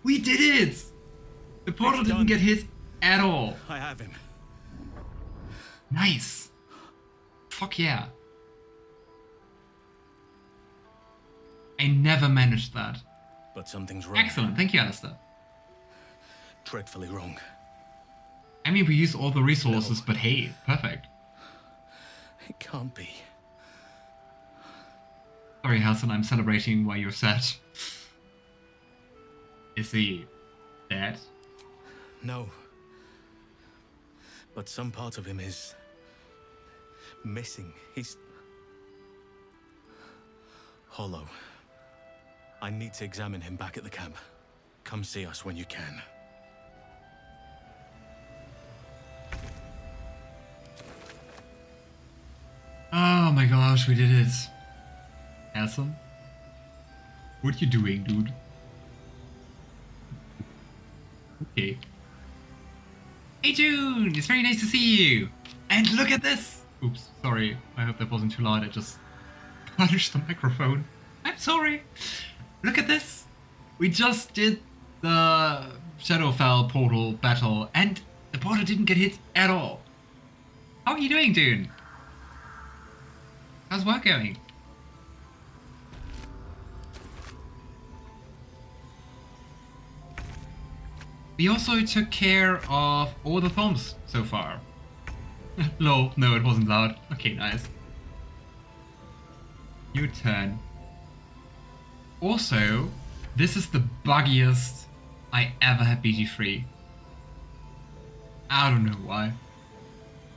We did it! The portal didn't get hit at all. I have him. Nice. Fuck yeah. I never managed that. But something's wrong. Excellent, thank you, Alistair. Dreadfully wrong. I mean, we use all the resources, but hey, perfect. It can't be. Sorry, Halsin, I'm celebrating while you're sad. Is he dead? No. But some part of him is missing. He's hollow. I need to examine him back at the camp. Come see us when you can. Oh my gosh, we did it. Halsin? What you doing, dude? Okay. Hey June! It's very nice to see you! And look at this! Oops, sorry. I hope that wasn't too loud. I just punched the microphone. I'm sorry. Look at this! We just did the Shadowfell portal battle and the portal didn't get hit at all. How are you doing, Dune? How's work going? We also took care of all the thumbs so far. Lol, no, it wasn't loud. Okay, nice. Your turn. Also, this is the buggiest I ever had BG3. I don't know why.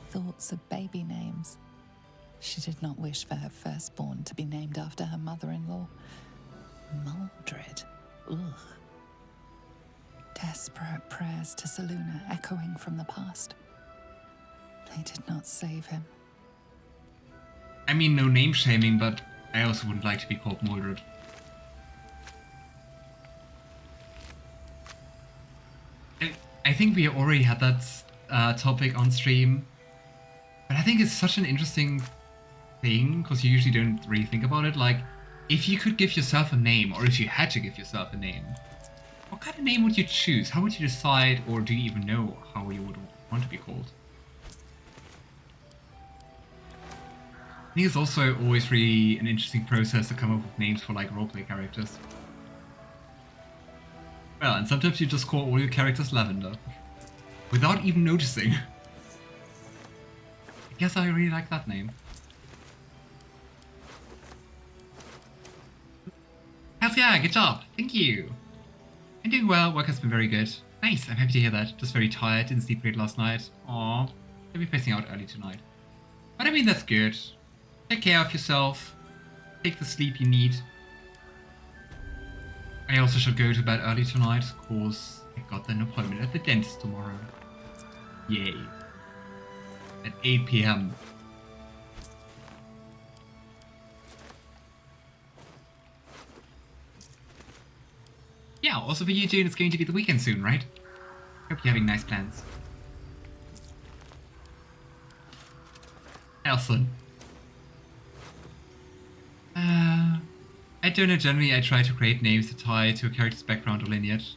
Thoughts of baby names. She did not wish for her firstborn to be named after her mother-in-law. Maldred. Ugh. Desperate prayers to Selûne echoing from the past. They did not save him. I mean, no name shaming, but I also wouldn't like to be called Mordred. I think we already had that topic on stream, but I think it's such an interesting thing, because you usually don't really think about it. Like, if you could give yourself a name, or if you had to give yourself a name, what kind of name would you choose? How would you decide, or do you even know how you would want to be called? I think it's also always really an interesting process to come up with names for like roleplay characters. Well, and sometimes you just call all your characters Lavender, without even noticing. I guess I really like that name. Hell yeah, good job, thank you. I'm doing well, work has been very good. Nice, I'm happy to hear that. Just very tired, didn't sleep great last night. Aww, I'll be passing out early tonight. But I mean, that's good. Take care of yourself. Take the sleep you need. I also should go to bed early tonight, cause I got an appointment at the dentist tomorrow. Yay. At 8 PM. Yeah, also for you, June, it's going to be the weekend soon, right? Hope you're having nice plans. Halsin. I don't know, generally I try to create names that tie to a character's background or lineage.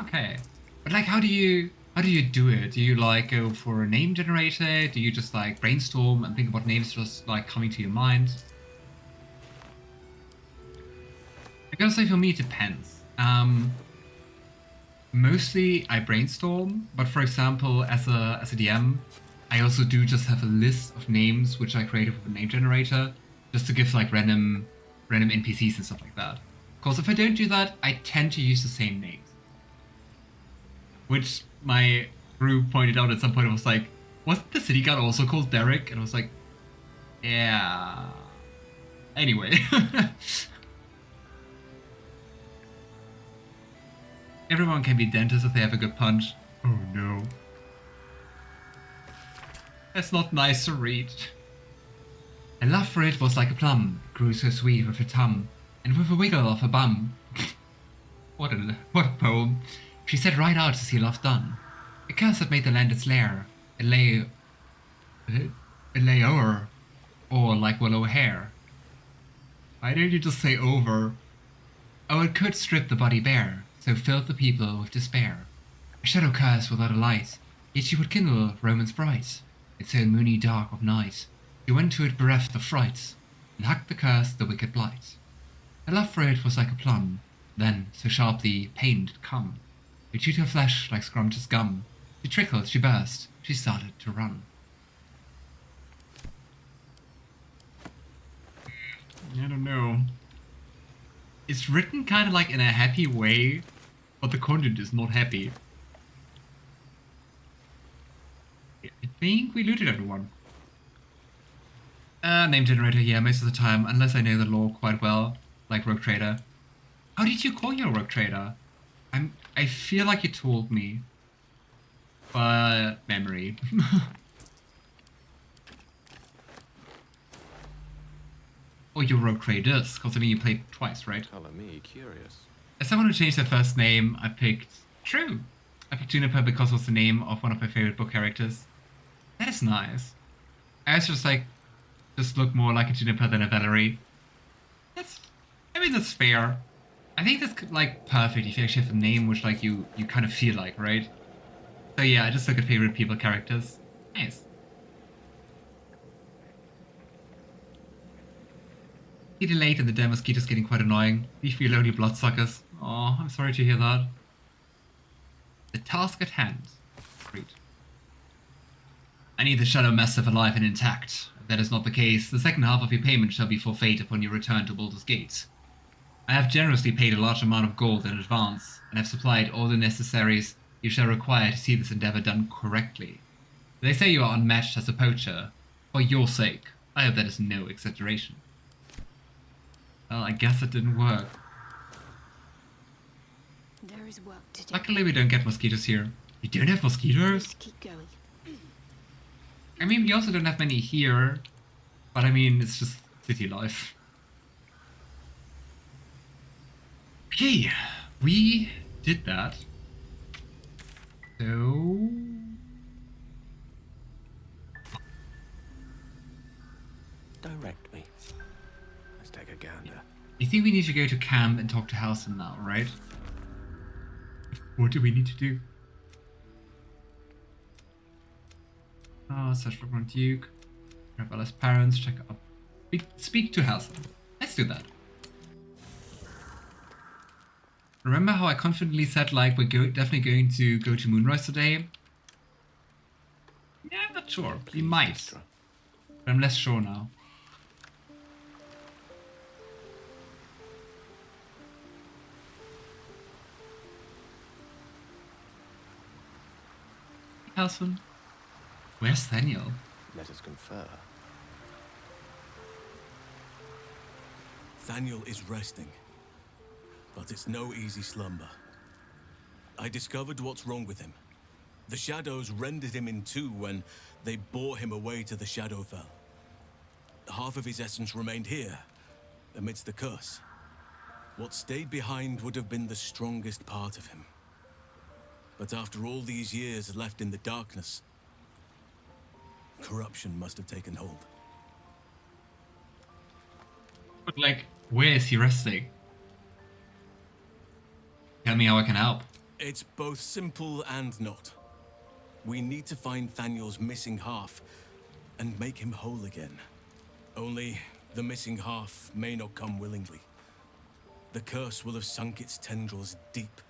Okay. But like, how do you do it? Do you like go for a name generator? Do you just like brainstorm and think about names just like coming to your mind? I gotta say, for me it depends. Mostly I brainstorm, but for example, as a DM, I also do just have a list of names which I created with a name generator, just to give like random NPCs and stuff like that. Because if I don't do that, I tend to use the same names. Which my group pointed out at some point. It was like, wasn't the city guard also called Derek? And I was like, yeah. Anyway. Everyone can be dentists if they have a good punch. Oh no. That's not nice to read. A love for it was like a plum, grew so sweet with a tum, and with a wiggle of her bum. What a poem. She set right out to see love done. A curse that made the land its lair. It lay o'er, or like willow hair. Why don't you just say over? Oh, it could strip the body bare, so filled the people with despair. A shadow curse without a light, yet she would kindle romance bright. Its own moony dark of night, she went to it bereft of fright, and hacked the curse the wicked blight. Her love for it was like a plum, then so sharp the pain did come. It chewed her flesh like scrumptious gum. She trickled, she burst, she started to run. I don't know. It's written kind of like in a happy way, but the content is not happy. I think we looted everyone. Name generator, yeah, most of the time, unless I know the lore quite well, like Rogue Trader. How did you call your Rogue Trader? I feel like you told me. But memory. Or your Rogue Traders, because I mean you played twice, right? Color me curious. As someone who changed their first name, I picked True. I picked Juniper because it was the name of one of my favorite book characters. That is nice. I was just look more like a Juniper than a Valerie. I mean, that's fair. I think that's like perfect if you actually have a name which like you kind of feel like, right? So yeah, I just look at favorite people characters. Nice. Getting late and the damn mosquitoes getting quite annoying. We feel lonely bloodsuckers. Oh, I'm sorry to hear that. The task at hand. Great. I need the Shadow Massive alive and intact. If that is not the case, the second half of your payment shall be forfeit upon your return to Baldur's Gate. I have generously paid a large amount of gold in advance, and have supplied all the necessaries you shall require to see this endeavor done correctly. They say you are unmatched as a poacher. For your sake, I hope that is no exaggeration. Well, I guess it didn't work. There is work to do. Luckily we don't get mosquitoes here. You don't have mosquitoes? Let's keep going. I mean, we also don't have many here. But I mean, it's just city life. Okay, we did that. So... Direct me. Let's take a gander. I think we need to go to camp and talk to Halsin now, right? What do we need to do? Oh, search for Grand Duke. Grab Ella's parents, check up. Speak to Halsin. Let's do that. Remember how I confidently said, like, we're definitely going to go to Moonrise today? Yeah, I'm not sure. We might. Mystra. But I'm less sure now. Halsin? Where's Daniel? Let us confer. Daniel is resting, but it's no easy slumber. I discovered what's wrong with him. The shadows rendered him in two when they bore him away to the Shadowfell. Half of his essence remained here, amidst the curse. What stayed behind would have been the strongest part of him. But after all these years left in the darkness, corruption must have taken hold. But, like, where is he resting? Tell me how I can help. It's both simple and not. We need to find Thaniel's missing half and make him whole again. Only the missing half may not come willingly. The curse will have sunk its tendrils deep,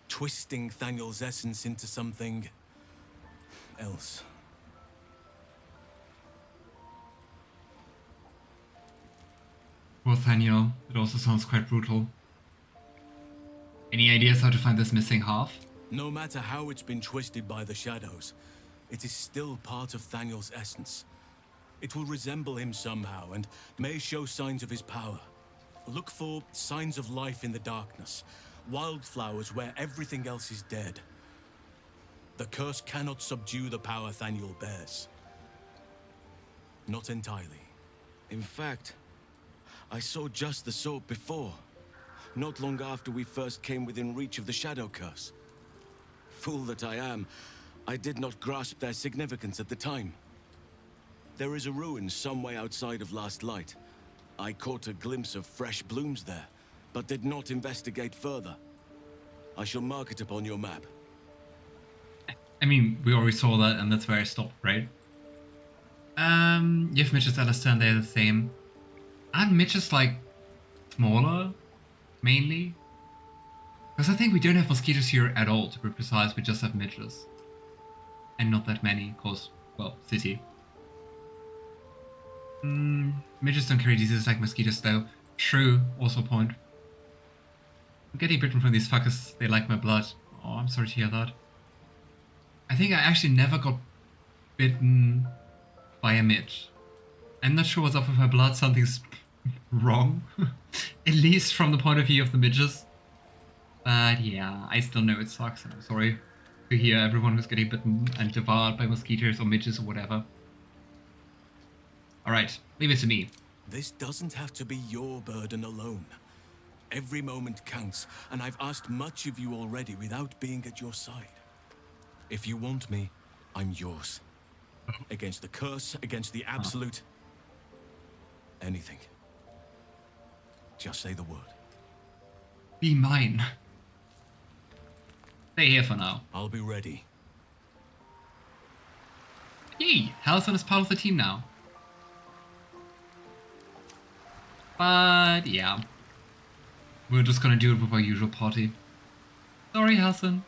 twisting Thaniel's essence into something else. Poor Thaniel. It also sounds quite brutal. Any ideas how to find this missing half? No matter how it's been twisted by the shadows, it is still part of Thaniel's essence. It will resemble him somehow and may show signs of his power. Look for signs of life in the darkness, wildflowers where everything else is dead. The curse cannot subdue the power Thaniel bears. Not entirely. In fact, I saw just the sort before, not long after we first came within reach of the Shadow Curse. Fool that I am, I did not grasp their significance at the time. There is a ruin some way outside of Last Light. I caught a glimpse of fresh blooms there, but did not investigate further. I shall mark it upon your map. I mean, we already saw that, and that's where I stopped, right? You have midges, Alistair, and they're the same. Aren't midges, like, smaller, mainly? Because I think we don't have mosquitoes here at all, to be precise, we just have midges. And not that many, cause, well, city. Midges don't carry diseases like mosquitoes, though. True, also a point. I'm getting bitten from these fuckers, they like my blood. Oh, I'm sorry to hear that. I think I actually never got bitten by a midge. I'm not sure what's up with my blood, something's wrong. At least from the point of view of the midges. But yeah, I still know it sucks, and I'm sorry to hear everyone who's getting bitten and devoured by mosquitoes or midges or whatever. Alright, leave it to me. This doesn't have to be your burden alone. Every moment counts, and I've asked much of you already without being at your side. If you want me, I'm yours. Against the curse, against the absolute... anything. Just say the word. Be mine. Stay here for now. I'll be ready. Yay! Halsin is part of the team now. But yeah. We're just gonna do it with our usual party. Sorry, Halsin.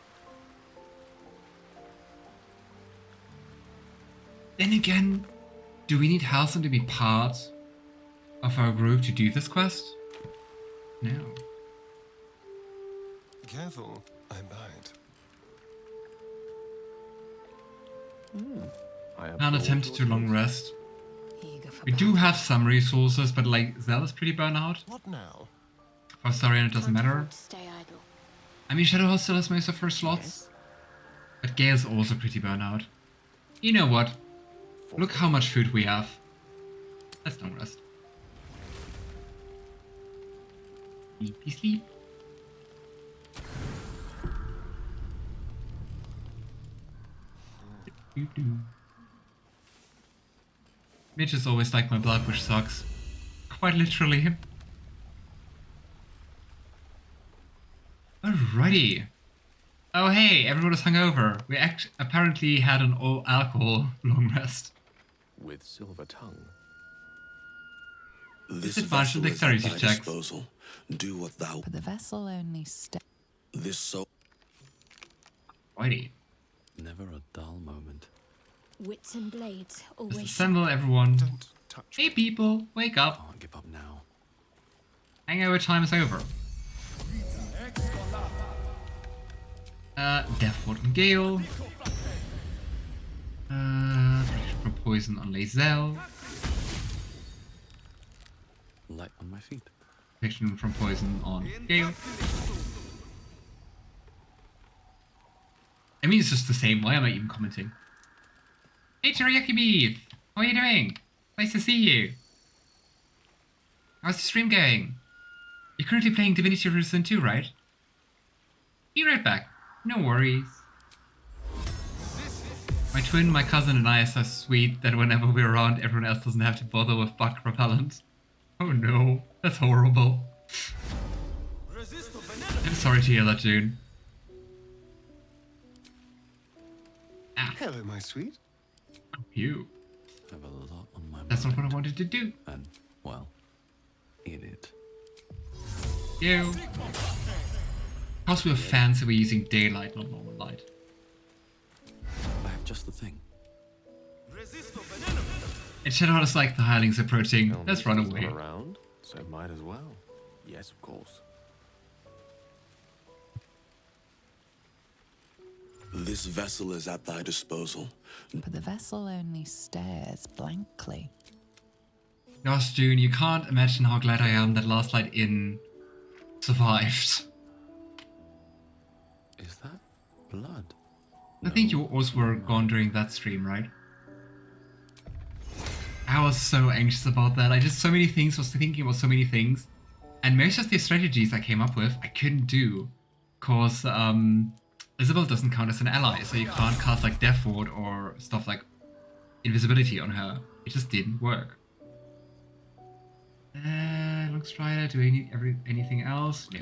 Then again, do we need Halsin to be part of our group to do this quest? No. Careful, I bite. An attempt to long rest. Eager for We do have some resources, but like Zell is pretty burnt out. What now? For Sarian it doesn't Can't matter. afford to stay idle. I mean, Shadowheart still has most of her slots. But Gale's also pretty burnt out. You know what? Look how much food we have. Let's long rest. Sleepy sleep. Mitch is always like my blood, which sucks. Quite literally. Alrighty. Oh hey, everyone is hungover. We apparently had an all-alcohol long rest. With silver tongue. This Disadvantage vessel is at dexterity thy checks. disposal. Do what thou... But the vessel only stay. This soul... Alrighty. Never a dull moment. Wits and blades Just always. assemble everyone. Don't touch Hey people, wake up. Can't give up now. Hangover time is over. Death Ward on Gale. Protection from poison on Lae'zel. Light on my feet. Protection from poison on Gale. I mean, it's just the same. Why am I even commenting? Hey, Teriyaki Beef! How are you doing? Nice to see you. How's the stream going? You're currently playing Divinity Original 2, right? Be right back. No worries. My twin, my cousin, and I are so sweet that whenever we're around, everyone else doesn't have to bother with bug repellent. Oh no, that's horrible. I'm sorry to hear that, June. Ah, Hello, my sweet. you. I have a lot on my mind. That's not what I wanted to do. And, well, in it. You. Because we're fancy, we're using daylight, not normal light. I have just the thing. And Shadowheart is like, the hirelings approaching. Illness Let's run is away. not around, so might as well. Yes, of course. This vessel is at thy disposal. But the vessel only stares blankly. Gosh, June, you can't imagine how glad I am that Last Light Inn survived. Is that blood? I think you also were gone during that stream, right? I was so anxious about that. I did so many things, was thinking about so many things. And most of the strategies I came up with, I couldn't do. Cause, Isabel doesn't count as an ally, so you can't cast like Death Ward or stuff like invisibility on her. It just didn't work. Long Strider, do I need anything else? No,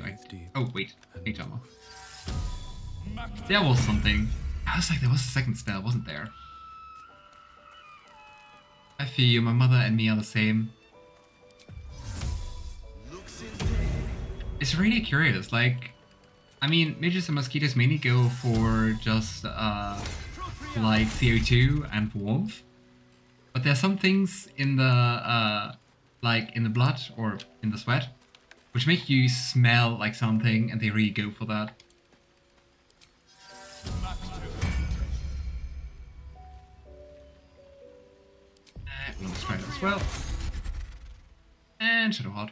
oh wait, need armor. There was something. I was like, there was a second spell, wasn't there? I feel you, my mother and me are the same. It's really curious, like, I mean, midges and mosquitoes mainly go for just, like, CO2 and warmth. But there's some things in the, like, in the blood or in the sweat, which make you smell like something, and they really go for that. Let's try that as well. And Shadow Heart.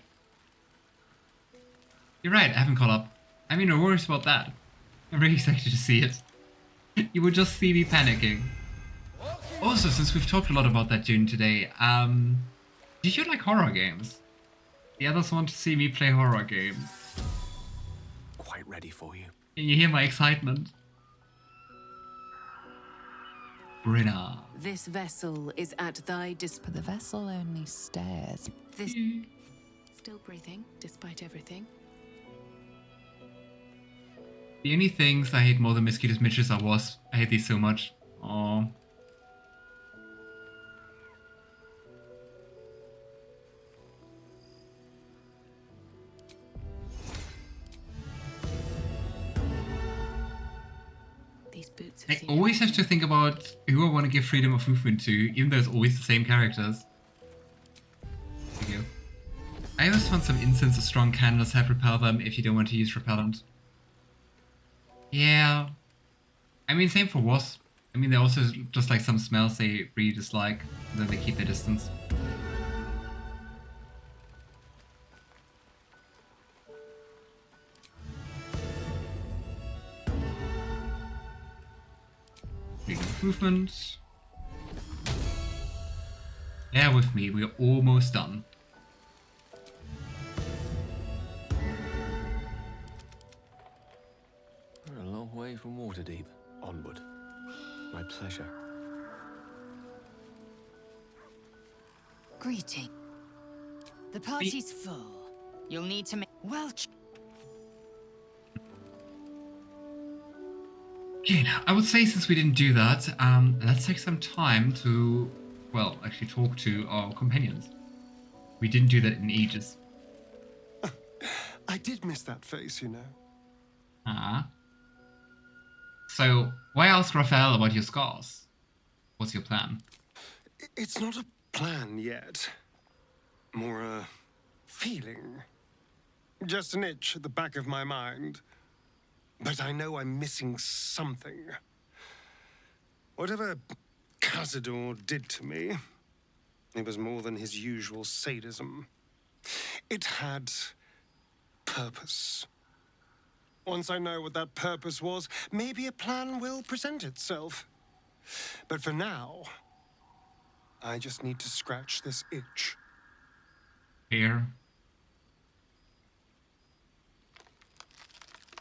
You're right, I haven't caught up. I mean, no worries about that. I'm really excited to see it. You would just see me panicking. Also, since we've talked a lot about that June today, do you like horror games? The others want to see me play horror games. Quite ready for you. Can you hear my excitement? Brinna. This vessel is at thy But the vessel only stares. This still breathing, despite everything. The only things I hate more than mosquitoes, midges, are wasps. I hate these so much. Aww. These boots I always have to think about who I want to give freedom of movement to, even though it's always the same characters. There you go. I always found some incense or strong candles help repel them if you don't want to use repellent. Yeah. I mean, same for wasps. I mean, they also just like some smells they really dislike, and then they keep their distance. Freedom of movement. Bear with me, we're almost done. We're a long way from Waterdeep. Onward. My pleasure. Greeting. The party's full. You'll need to make... Well... Okay, now, I would say since we didn't do that, let's take some time to, well, actually talk to our companions. We didn't do that in ages. I did miss that face, you know. Ah. So, why ask Raphael about your scars? What's your plan? It's not a plan yet. More a feeling. Just an itch at the back of my mind. But I know I'm missing something. Whatever Cazador did to me, it was more than his usual sadism. It had purpose. Once I know what that purpose was, maybe a plan will present itself. But for now, I just need to scratch this itch. Here.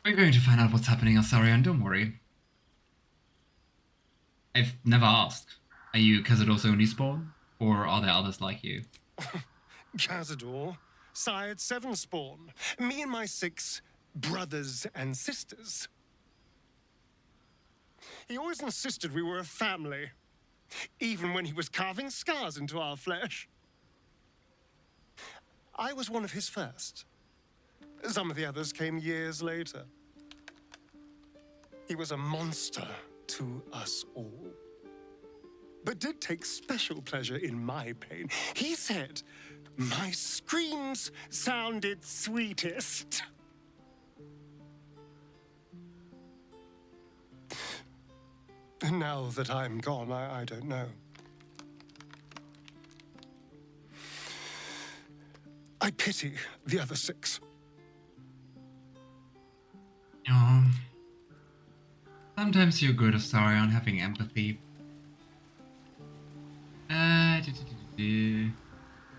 We're going to find out what's happening on Sarion, don't worry. I've never asked. Are you Cazador's only spawn? Or are there others like you? Cazador sired 7 spawn. Me and my 6 brothers and sisters. He always insisted we were a family, even when he was carving scars into our flesh. I was one of his first. Some of the others came years later. He was a monster to us all, but did take special pleasure in my pain. He said my screams sounded sweetest. And now that I'm gone, I don't know. I pity the other 6. Sometimes you're good, Astarion, having empathy.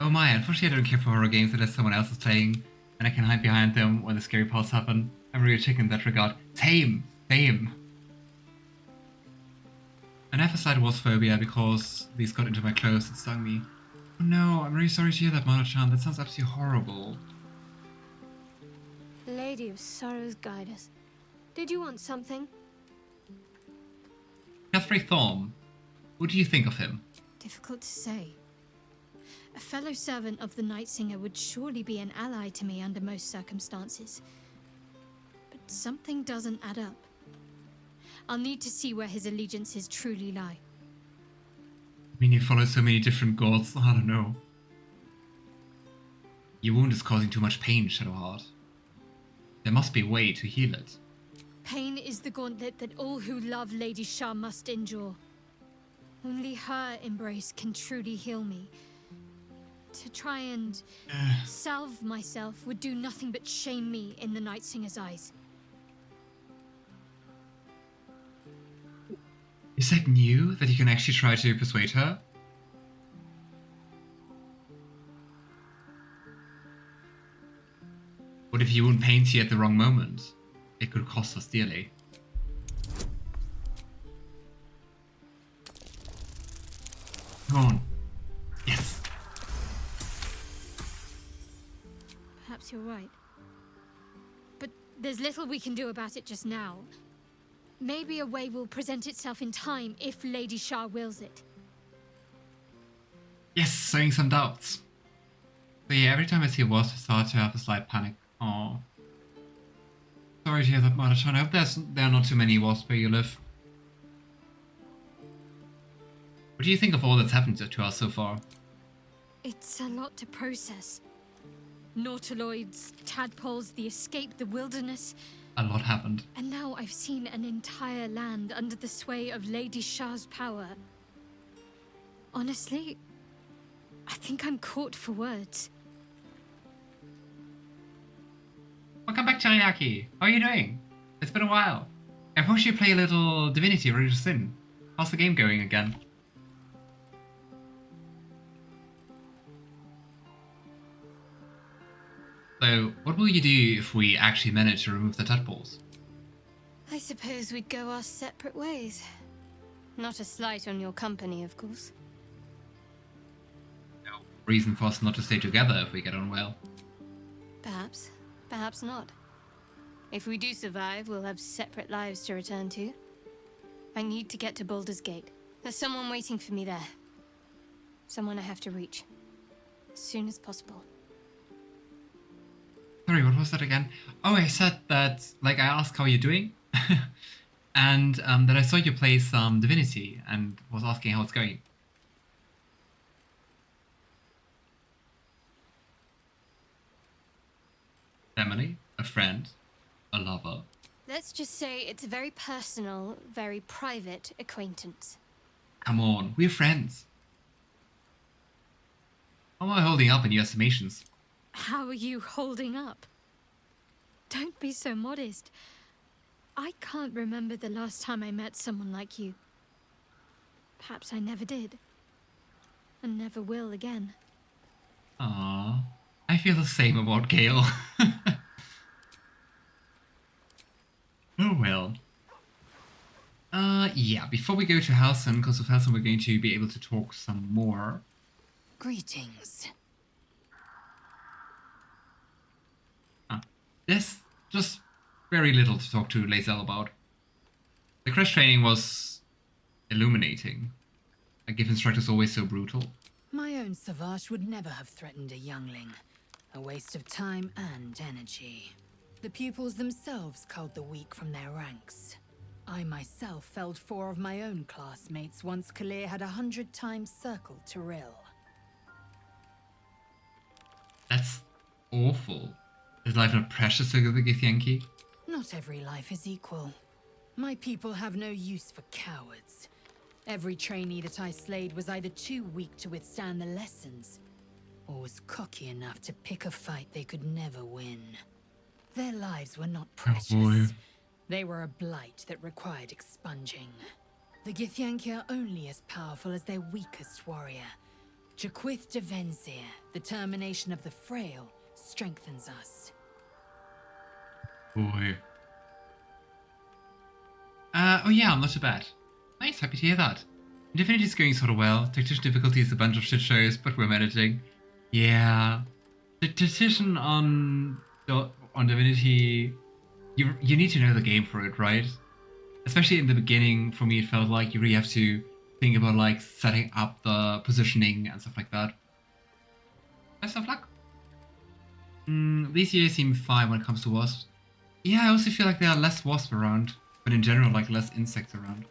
Oh my, unfortunately I don't care for horror games unless someone else is playing, and I can hide behind them when the scary parts happen. I'm really chicken in that regard. Same. I never started wasp phobia because these got into my clothes and stung me. Oh no, I'm really sorry to hear that, Monochan. That sounds absolutely horrible. Lady of Sorrows, guide us. Did you want something? Catherine Thorm, what do you think of him? Difficult to say. A fellow servant of the Night Singer would surely be an ally to me under most circumstances. But something doesn't add up. I'll need to see where his allegiances truly lie. I mean, you follow so many different gods, I don't know. Your wound is causing too much pain, Shadowheart. There must be a way to heal it. Pain is the gauntlet that all who love Lady Shah must endure. Only her embrace can truly heal me. To try and salve myself would do nothing but shame me in the Night Singer's eyes. Is that new, that you can actually try to persuade her? What if your wound pains you at the wrong moment? It could cost us dearly. Come on. Yes. Perhaps you're right. But there's little we can do about it just now. Maybe a way will present itself in time if Lady Shah wills it. Yes, sowing some doubts. So yeah, every time I see a wasp, I start to have a slight panic. Oh. Sorry to hear that, Motherton. I hope there are not too many wasps where you live. What do you think of all that's happened to us so far? It's a lot to process. Nautiloids, tadpoles, the escape, the wilderness. A lot happened. And now I've seen an entire land under the sway of Lady Shah's power. Honestly, I think I'm caught for words. Welcome back, Teriyaki. How are you doing? It's been a while. I've watched you play a little Divinity Original Sin. How's the game going again? So, what will you do if we actually manage to remove the tadpoles? I suppose we'd go our separate ways. Not a slight on your company, of course. No reason for us not to stay together if we get on well. Perhaps. Perhaps not. If we do survive, we'll have separate lives to return to. I need to get to Baldur's Gate. There's someone waiting for me there. Someone I have to reach. As soon as possible. Sorry, what was that again? Oh, I said that, like, I asked how you're doing. and that I saw you play some Divinity and was asking how it's going. Family, a friend, a lover. Let's just say it's a very personal, very private acquaintance. Come on, we're friends. How am I holding up in your estimations? How are you holding up? Don't be so modest. I can't remember the last time I met someone like you. Perhaps I never did. And never will again. Ah, I feel the same about Gale. Oh well. Yeah, before we go to Halsin, because of Halsin we're going to be able to talk some more. Greetings. There's just very little to talk to Lae'zel about. The crash training was illuminating. I give instructors always so brutal. My own Savage would never have threatened a youngling. A waste of time and energy. The pupils themselves culled the weak from their ranks. I myself felled 4 of my own classmates once Kalir had 100 times circled Tyrell. That's awful. Is life not precious to the Githyanki? Not every life is equal. My people have no use for cowards. Every trainee that I slayed was either too weak to withstand the lessons, or was cocky enough to pick a fight they could never win. Their lives were not precious. Oh boy. They were a blight that required expunging. The Githyanki are only as powerful as their weakest warrior. Jaquith de Venzir, the termination of the frail, strengthens us. Boy. Oh yeah, I'm not so bad. Nice, happy to hear that. Divinity's going sort of well. Tactician difficulty is a bunch of shit shows, but we're managing. Yeah. The decision on Divinity, you need to know the game for it, right? especially in the beginning, for me, it felt like you really have to think about like setting up the positioning and stuff like that. Best of luck. These years seem fine when it comes to wasps. Yeah, I also feel like there are less wasps around, but in general, like less insects around.